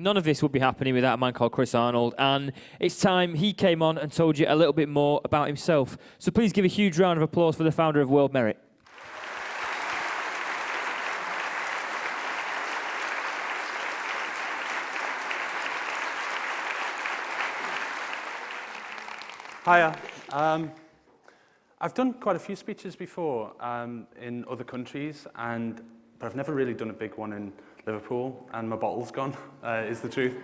none of this would be happening without a man called Chris Arnold, and it's time he came on and told you a little bit more about himself. So please give a huge round of applause for the founder of World Merit. Hiya. I've done quite a few speeches before in other countries, but I've never really done a big one in Liverpool, and my bottle's gone, is the truth.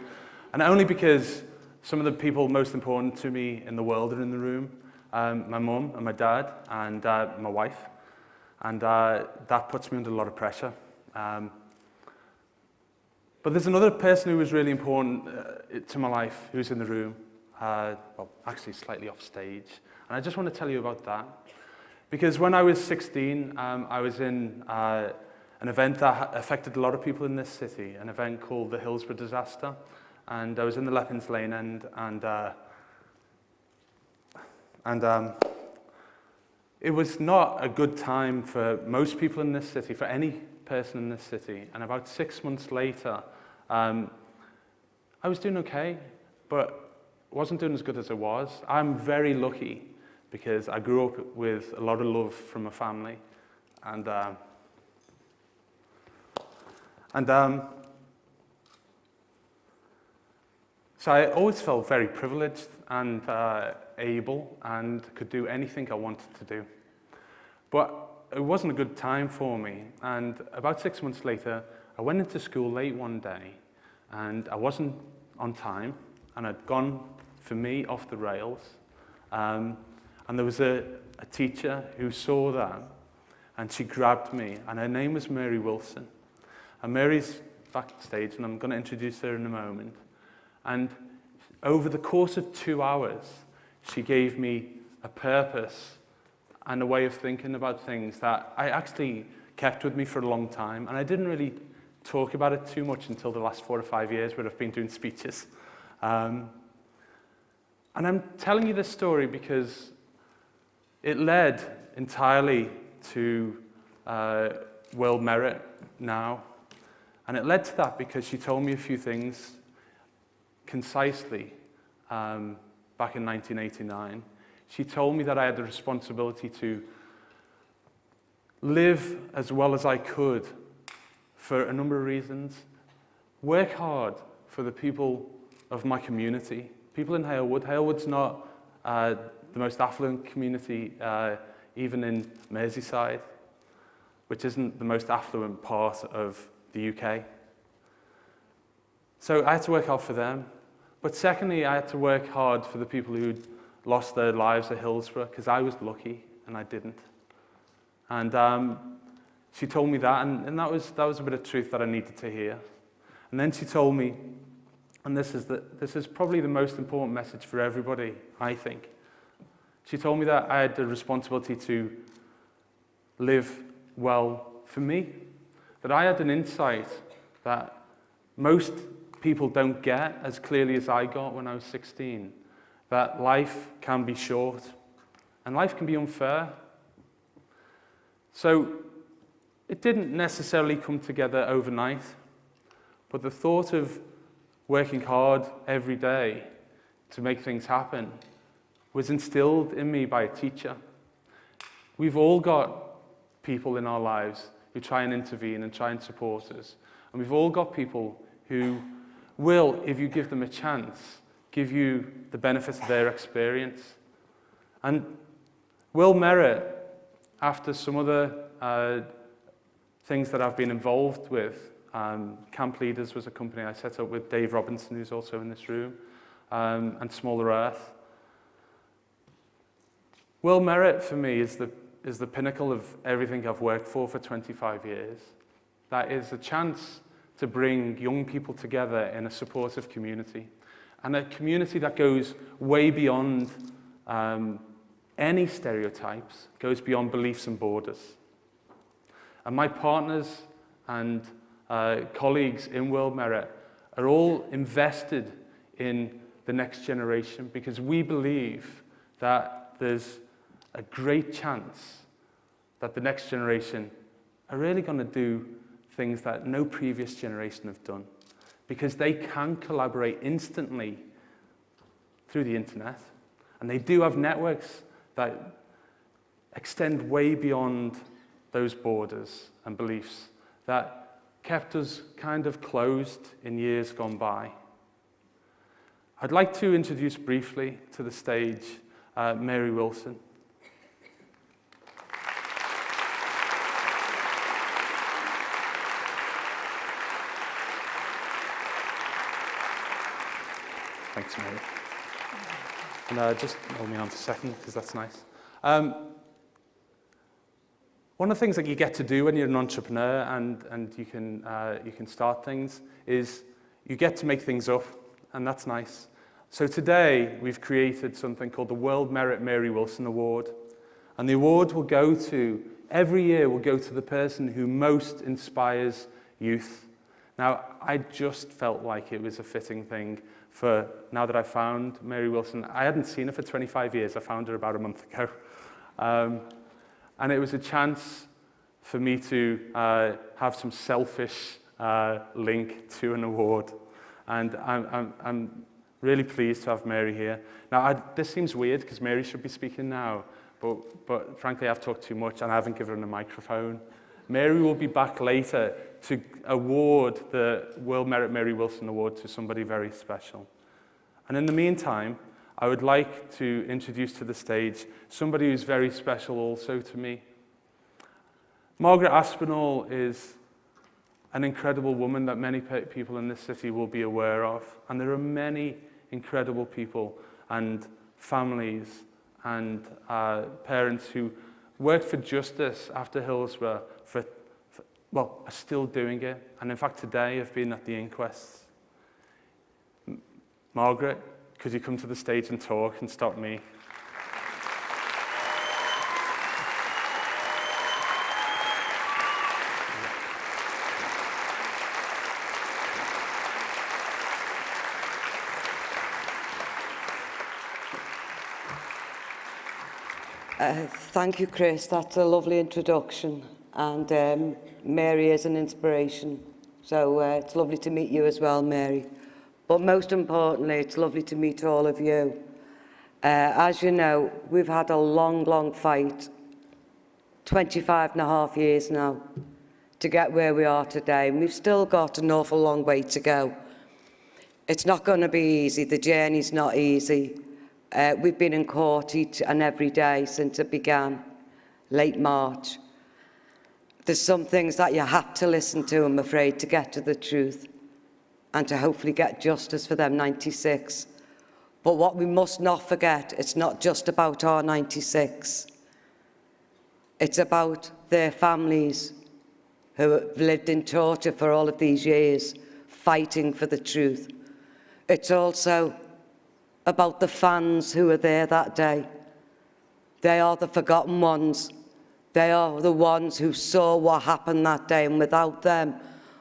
And only because some of the people most important to me in the world are in the room, my mum and my dad and my wife, and that puts me under a lot of pressure. But there's another person who was really important to my life who's in the room, well, actually slightly off stage, and I just want to tell you about that. Because when I was 16, I was in an event that affected a lot of people in this city, an event called the Hillsborough disaster. And I was in the Leppins Lane end, and it was not a good time for most people in this city, for any person in this city. And about 6 months later, I was doing okay, but wasn't doing as good as I was. I'm very lucky because I grew up with a lot of love from my family, and so I always felt very privileged and able and could do anything I wanted to do. But it wasn't a good time for me, and about 6 months later, I went into school late one day, and I wasn't on time, and I'd gone, for me, off the rails. And there was a teacher who saw that, and she grabbed me, and her name was Mary Wilson. And Mary's backstage, and I'm going to introduce her in a moment. And over the course of 2 hours, she gave me a purpose and a way of thinking about things that I actually kept with me for a long time. And I didn't really talk about it too much until the last 4 or 5 years where I've been doing speeches. And I'm telling you this story because it led entirely to World Merit now. And it led to that because she told me a few things concisely back in 1989. She told me that I had the responsibility to live as well as I could for a number of reasons. Work hard for the people of my community. People in Halewood. Halewood's not the most affluent community, even in Merseyside, which isn't the most affluent part of the UK. So I had to work hard for them. But secondly, I had to work hard for the people who'd lost their lives at Hillsborough, because I was lucky and I didn't. And she told me that, and that was a bit of truth that I needed to hear. And then she told me, and this is probably the most important message for everybody, I think. She told me that I had the responsibility to live well for me, that I had an insight that most people don't get as clearly as I got when I was 16, that life can be short and life can be unfair. So it didn't necessarily come together overnight, but the thought of working hard every day to make things happen was instilled in me by a teacher. We've all got people in our lives who try and intervene and try and support us. And we've all got people who will, if you give them a chance, give you the benefits of their experience. And Will Merit, after some other things that I've been involved with, Camp Leaders was a company I set up with Dave Robinson, who's also in this room, and Smaller Earth. Will Merit for me is the pinnacle of everything I've worked for 25 years. That is a chance to bring young people together in a supportive community, and a community that goes way beyond any stereotypes, goes beyond beliefs and borders. And my partners and colleagues in World Merit are all invested in the next generation because we believe that there's a great chance that the next generation are really going to do things that no previous generation have done. because they can collaborate instantly through the internet. And they do have networks that extend way beyond those borders and beliefs that kept us kind of closed in years gone by. I'd like to introduce briefly to the stage Mary Wilson. Thanks, Mary. And just hold me on for a second, because that's nice. One of the things that you get to do when you're an entrepreneur and you can start things is you get to make things up, and that's nice. So today we've created something called the World Merit Mary Wilson Award, and the award will go to, every year will go to the person who most inspires youth. Now, I just felt like it was a fitting thing for, now that I found Mary Wilson. I hadn't seen her for 25 years. I found her about a month ago. And it was a chance for me to have some selfish link to an award. And I'm really pleased to have Mary here. Now, this seems weird because Mary should be speaking now, but frankly, I've talked too much and I haven't given her a microphone. Mary will be back later to award the World Merit Mary Wilson Award to somebody very special. And in the meantime, I would like to introduce to the stage somebody who's very special also to me. Margaret Aspinall is an incredible woman that many people in this city will be aware of. And there are many incredible people and families and parents who worked for justice after Hillsborough are still doing it. And in fact, today I've been at the inquests. Margaret, could you come to the stage and talk and stop me? Thank you, Chris. That's a lovely introduction. And Mary is an inspiration. So it's lovely to meet you as well, Mary. But most importantly, it's lovely to meet all of you. As you know, we've had a long, long fight, 25 and a half years now, to get where we are today. And we've still got an awful long way to go. It's not going to be easy. The journey's not easy. We've been in court each and every day since it began, late March. There's some things that you have to listen to, I'm afraid, to get to the truth and to hopefully get justice for them 96. But what we must not forget, it's not just about our 96. It's about their families who have lived in torture for all of these years, fighting for the truth. It's also about the fans who were there that day. They are the forgotten ones. They are the ones who saw what happened that day, and without them,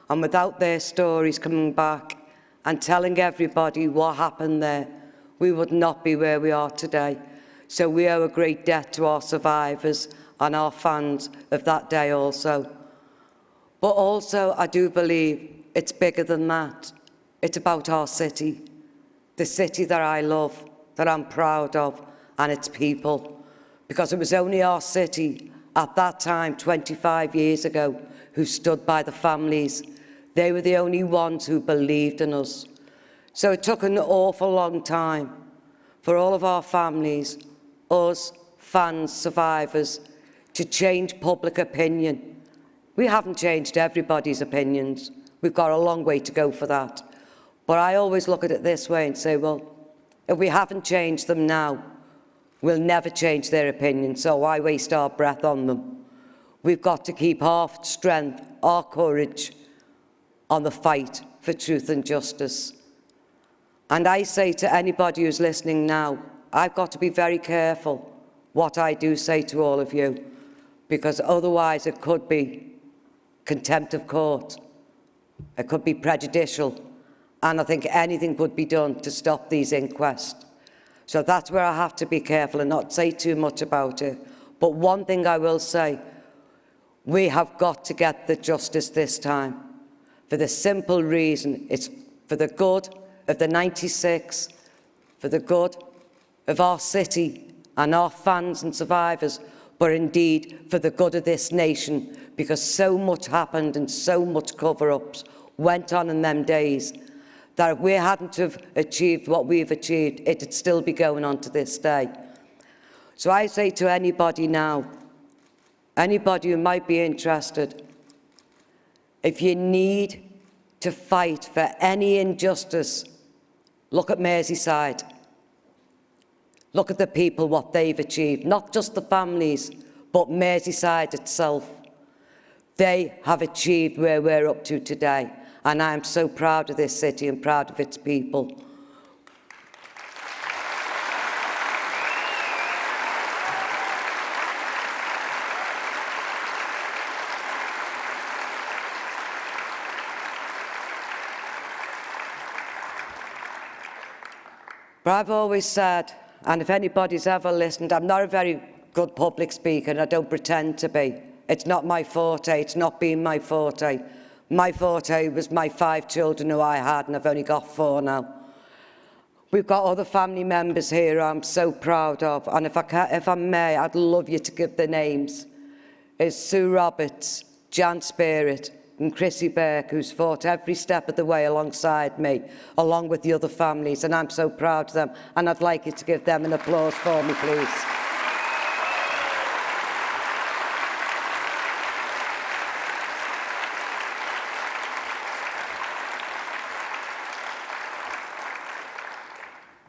and without their stories coming back and telling everybody what happened there, we would not be where we are today. So we owe a great debt to our survivors and our fans of that day also. But also, I do believe it's bigger than that. It's about our city, the city that I love, that I'm proud of, and its people. Because it was only our city at that time, 25 years ago, who stood by the families. They were the only ones who believed in us. So it took an awful long time for all of our families, us, fans, survivors, to change public opinion. We haven't changed everybody's opinions. We've got a long way to go for that. But I always look at it this way and say, well, if we haven't changed them now, we'll never change their opinion, so why waste our breath on them? We've got to keep our strength, our courage on the fight for truth and justice. And I say to anybody who's listening now, I've got to be very careful what I do say to all of you, because otherwise it could be contempt of court, it could be prejudicial, and I think anything would be done to stop these inquests. So that's where I have to be careful and not say too much about it. But one thing I will say, we have got to get the justice this time, for the simple reason it's for the good of the 96, for the good of our city and our fans and survivors, but indeed for the good of this nation, because so much happened and so much cover-ups went on in them days that if we hadn't have achieved what we've achieved, it'd still be going on to this day. So I say to anybody now, anybody who might be interested, if you need to fight for any injustice, look at Merseyside. Look at the people, what they've achieved, not just the families, but Merseyside itself. They have achieved where we're up to today, and I am so proud of this city and proud of its people. But I've always said, and if anybody's ever listened, I'm not a very good public speaker, and I don't pretend to be. It's not my forte. It's not been my forte. My forte was my 5 children who I had, and I've only got 4 now. We've got other family members here who I'm so proud of, and if I may, I'd love you to give the names. It's Sue Roberts, Jan Spirit, and Chrissy Burke, who's fought every step of the way alongside me, along with the other families, and I'm so proud of them, and I'd like you to give them an applause for me, please.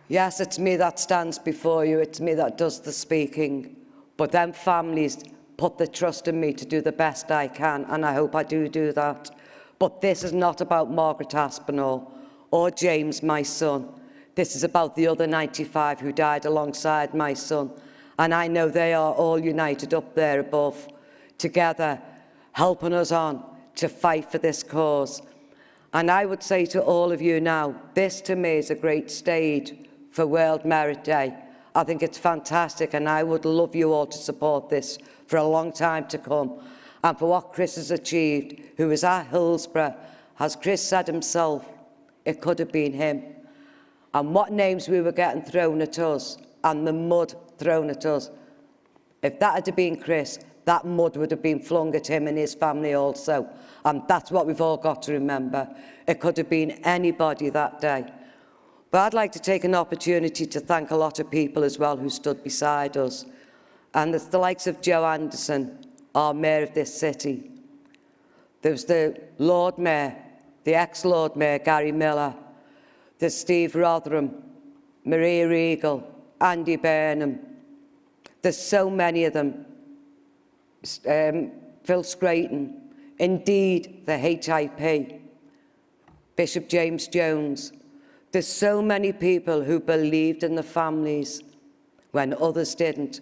Yes, it's me that stands before you, it's me that does the speaking, but them families put the trust in me to do the best I can, and I hope I do that. But this is not about Margaret Aspinall or James, my son. This is about the other 95 who died alongside my son, and I know they are all united up there above, together, helping us on to fight for this cause. And I would say to all of you now, this to me is a great stage for World Merit Day. I think it's fantastic, and I would love you all to support this for a long time to come. And for what Chris has achieved, who is at Hillsborough, as Chris said himself, it could have been him. And what names we were getting thrown at us, and the mud thrown at us. If that had been Chris, that mud would have been flung at him and his family also. And that's what we've all got to remember. It could have been anybody that day. But I'd like to take an opportunity to thank a lot of people as well who stood beside us. And it's the likes of Joe Anderson, our Mayor of this city. There was the Lord Mayor, the ex-Lord Mayor, Gary Miller. There's Steve Rotherham, Maria Eagle, Andy Burnham. There's so many of them. Phil Scraton, indeed the HIP, Bishop James Jones. There's so many people who believed in the families when others didn't.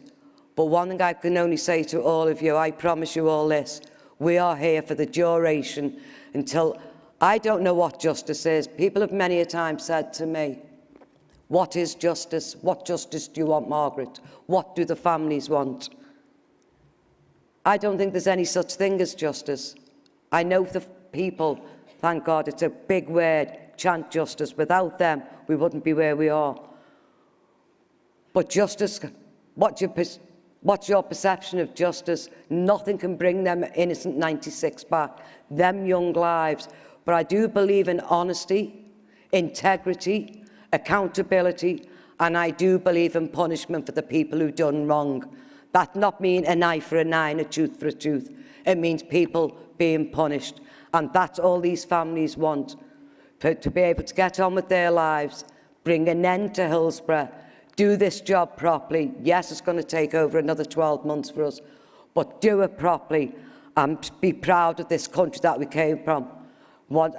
But one thing I can only say to all of you, I promise you all this, we are here for the duration until, I don't know what justice is. People have many a time said to me, what is justice? What justice do you want, Margaret? What do the families want? I don't think there's any such thing as justice. I know the people, thank God, it's a big word, chant justice. Without them, we wouldn't be where we are. But justice, what's your perception of justice? Nothing can bring them innocent 96 back, them young lives. But I do believe in honesty, integrity, accountability, and I do believe in punishment for the people who've done wrong. That not mean an eye for an eye and a tooth for a tooth. It means people being punished. And that's all these families want, to be able to get on with their lives, bring an end to Hillsborough, do this job properly. Yes, it's going to take over another 12 months for us, but do it properly and be proud of this country that we came from,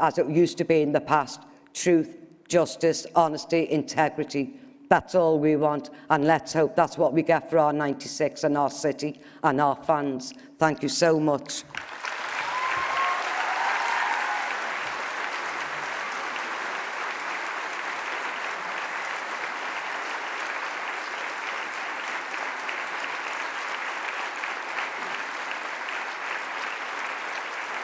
as it used to be in the past. Truth, justice, honesty, integrity. That's all we want, and let's hope that's what we get for our 96 and our city and our fans. Thank you so much.